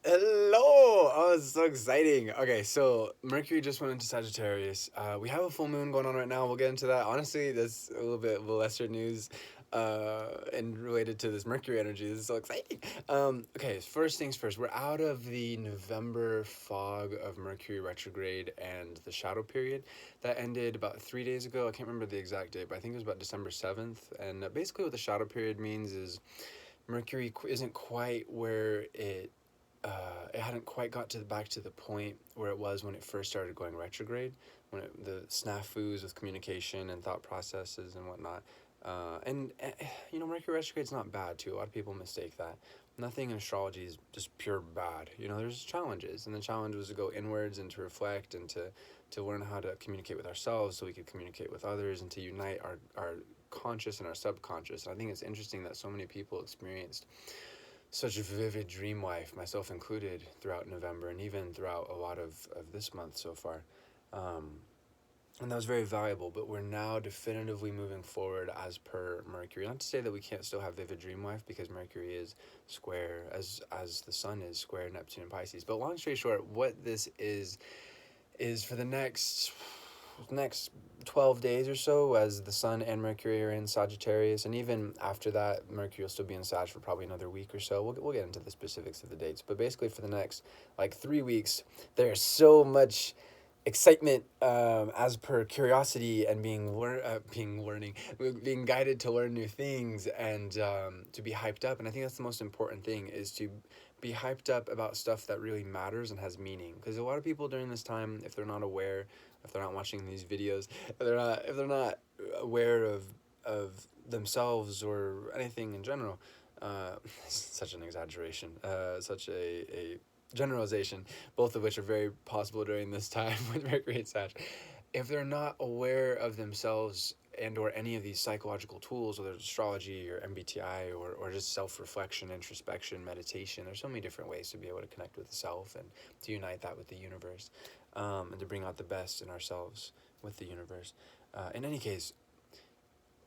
Hello! Oh, it's so exciting. Okay, so Mercury just went into Sagittarius. We have a full moon going on right now. We'll get into that. Honestly, that's a little bit lesser news and related to this Mercury energy. This is so exciting. Okay, first things first. We're out of the November fog of Mercury retrograde and the shadow period that ended about 3 days ago. I can't remember the exact date, but I think it was about December 7th. And basically, what the shadow period means is Mercury isn't quite where it hadn't quite got to back to the point where it was when it first started going retrograde, when the snafus with communication and thought processes and whatnot. Mercury retrograde's not bad too. A lot of people mistake that. Nothing in astrology is just pure bad. There's challenges, and the challenge was to go inwards and to reflect and to learn how to communicate with ourselves so we could communicate with others and to unite our conscious and our subconscious. And I think it's interesting that so many people experienced such a vivid dream life, myself included, throughout November and even throughout a lot of this month so far. Um, and that was very valuable, but we're now definitively moving forward as per Mercury. Not to say that we can't still have vivid dream life, because Mercury is square, as the sun is square Neptune and Pisces. But long story short, what this is for the next 12 days or so, as the sun and Mercury are in Sagittarius, and even after that Mercury will still be in Sag for probably another week or so. We'll get into the specifics of the dates, but basically for the next like 3 weeks there's so much excitement, as per curiosity, and being guided to learn new things, and to be hyped up. And I think that's the most important thing, is to be hyped up about stuff that really matters and has meaning, because a lot of people during this time, if they're not aware, if they're not watching these videos, if they're not aware of themselves or anything in general, such an exaggeration, such a generalization, both of which are very possible during this time with Mercury and Sag. If they're not aware of themselves and or any of these psychological tools, whether it's astrology or MBTI or just self-reflection, introspection, meditation, there's so many different ways to be able to connect with the self and to unite that with the universe, and to bring out the best in ourselves with the universe. In any case,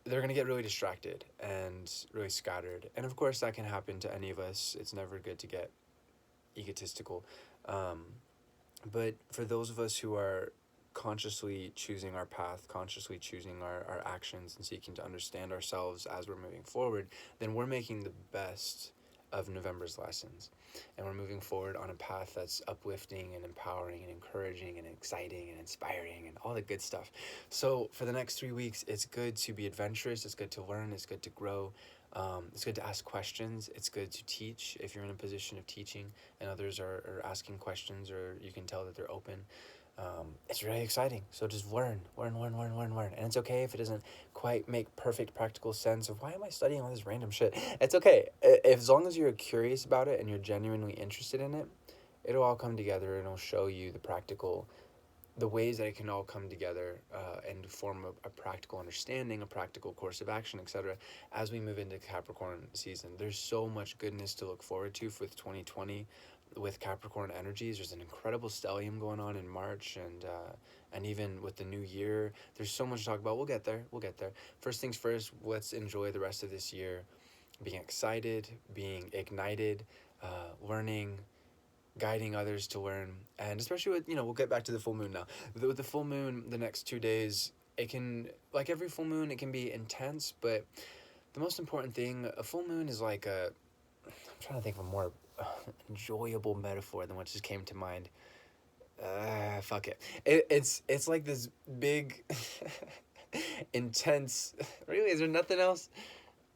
they're going to get really distracted and really scattered. And of course, that can happen to any of us. It's never good to get egotistical. Um, but for those of us who are consciously choosing our path, consciously choosing our actions, and seeking to understand ourselves as we're moving forward, then we're making the best of November's lessons. And we're moving forward on a path that's uplifting and empowering and encouraging and exciting and inspiring and all the good stuff. So for the next 3 weeks, it's good to be adventurous, it's good to learn, it's good to grow. It's good to ask questions. It's good to teach if you're in a position of teaching and others are asking questions, or you can tell that they're open. It's really exciting. So just learn. And it's okay if it doesn't quite make perfect practical sense of why am I studying all this random shit. It's okay. If, as long as you're curious about it and you're genuinely interested in it, it'll all come together and it'll show you the ways that it can all come together, and form a practical understanding, a practical course of action, etc. As we move into Capricorn season, there's so much goodness to look forward to with 2020, with Capricorn energies. There's an incredible stellium going on in March, and even with the new year, there's so much to talk about. We'll get there. We'll get there. First things first. Let's enjoy the rest of this year, being excited, being ignited, learning, guiding others to learn. And especially with, we'll get back to the full moon now. With the full moon, the next 2 days, it can, like every full moon, it can be intense, but the most important thing, a full moon is like I'm trying to think of a more enjoyable metaphor than what just came to mind. Fuck it. It's like this big, intense. Really, is there nothing else?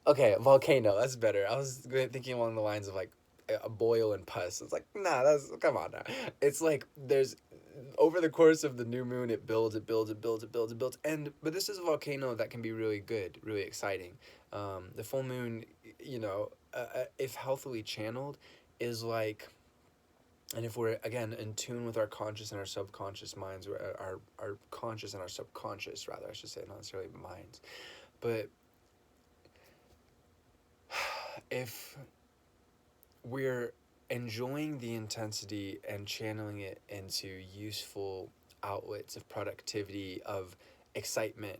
Okay, volcano. That's better. I was thinking along the lines of like a boil and pus. It's like, nah, that's, come on now. It's like there's, over the course of the new moon, it builds, and but this is a volcano that can be really good, really exciting. The full moon, if healthily channeled, is like, and if we're again in tune with our conscious and our subconscious minds, or our conscious and our subconscious, rather, I should say, not necessarily minds, but if we're enjoying the intensity and channeling it into useful outlets of productivity, of excitement,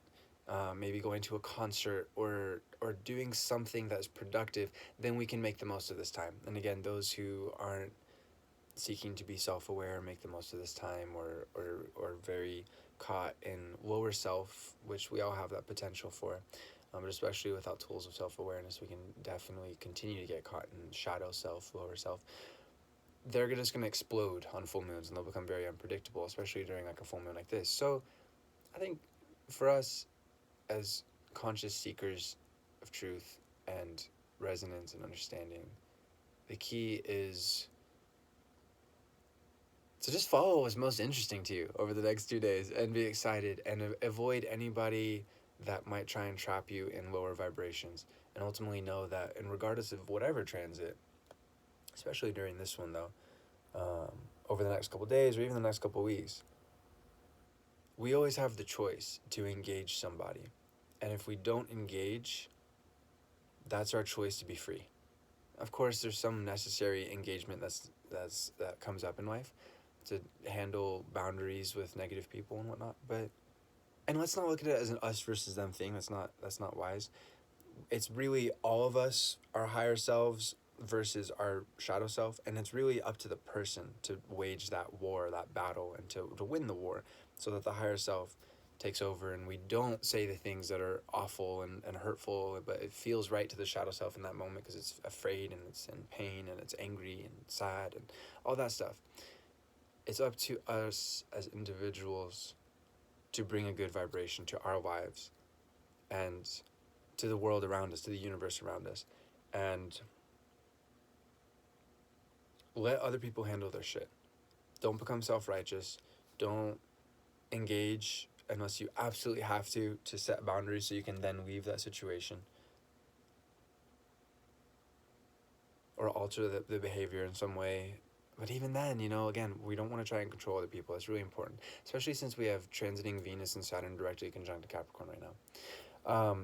maybe going to a concert or doing something that's productive, then we can make the most of this time. And again, those who aren't seeking to be self-aware, make the most of this time, or very caught in lower self, which we all have that potential for. But especially without tools of self-awareness, we can definitely continue to get caught in shadow self, lower self. They're just going to explode on full moons, and they'll become very unpredictable, especially during like a full moon like this. So I think for us as conscious seekers of truth and resonance and understanding, the key is to just follow what's most interesting to you over the next 2 days and be excited, and avoid anybody that might try and trap you in lower vibrations. And ultimately know that, and regardless of whatever transit, especially during this one though, over the next couple days or even the next couple weeks, we always have the choice to engage somebody. And if we don't engage, that's our choice to be free. Of course, there's some necessary engagement that comes up in life to handle boundaries with negative people and whatnot. And let's not look at it as an us versus them thing. That's not wise. It's really all of us, our higher selves versus our shadow self, and it's really up to the person to wage that war, that battle, and to win the war, so that the higher self takes over and we don't say the things that are awful and hurtful, but it feels right to the shadow self in that moment because it's afraid and it's in pain and it's angry and sad and all that stuff. It's up to us as individuals to bring a good vibration to our lives and to the world around us, to the universe around us, and let other people handle their shit. Don't become self-righteous. Don't engage unless you absolutely have to set boundaries so you can then leave that situation or alter the behavior in some way. But even then, again, we don't want to try and control other people. It's really important, especially since we have transiting Venus and Saturn directly conjunct Capricorn right now.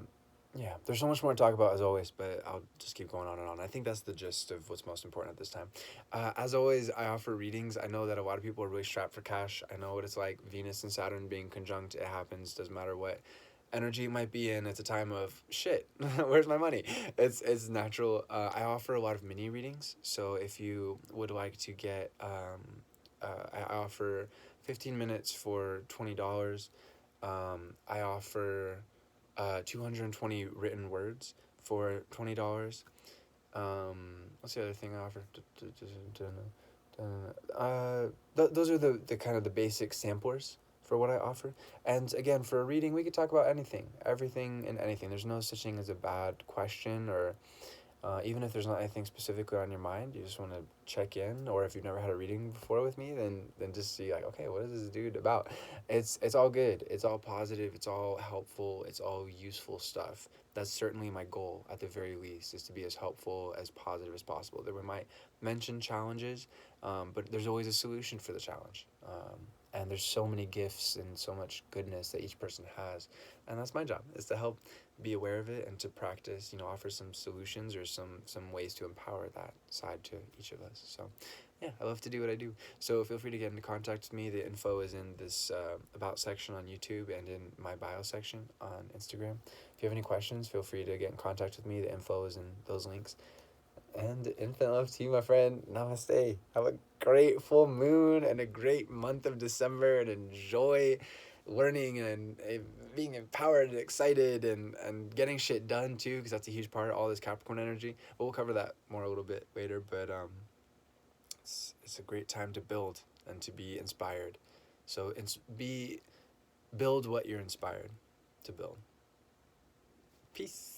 Yeah, there's so much more to talk about as always, but I'll just keep going on and on. I think that's the gist of what's most important at this time. As always, I offer readings. I know that a lot of people are really strapped for cash. I know what it's like, Venus and Saturn being conjunct. It happens, doesn't matter what energy it might be in. It's a time of shit. Where's my money? It's natural. I offer a lot of mini readings. So if you would like to get, I offer 15 minutes for $20. I offer 220 written words for $20. What's the other thing I offer? Those are the kind of the basic samplers for what I offer. And again, for a reading, we could talk about anything, everything and anything. There's no such thing as a bad question, or even if there's not anything specifically on your mind, you just want to check in, or if you've never had a reading before with me, then just see like, okay, what is this dude about? It's all good. It's all positive. It's all helpful. It's all useful stuff. That's certainly my goal at the very least, is to be as helpful, as positive as possible. That we might mention challenges, but there's always a solution for the challenge. And there's so many gifts and so much goodness that each person has. And that's my job, is to help be aware of it and to practice, offer some solutions or some ways to empower that side to each of us. So yeah, I love to do what I do. So feel free to get into contact with me. The info is in this about section on YouTube and in my bio section on Instagram. If you have any questions, feel free to get in contact with me. The info is in those links. And infinite love to you, my friend. Namaste. Have a great full moon and a great month of December, and enjoy learning and being empowered and excited and getting shit done too, because that's a huge part of all this Capricorn energy. But we'll cover that more a little bit later. But it's a great time to build and to be inspired. So build what you're inspired to build. Peace.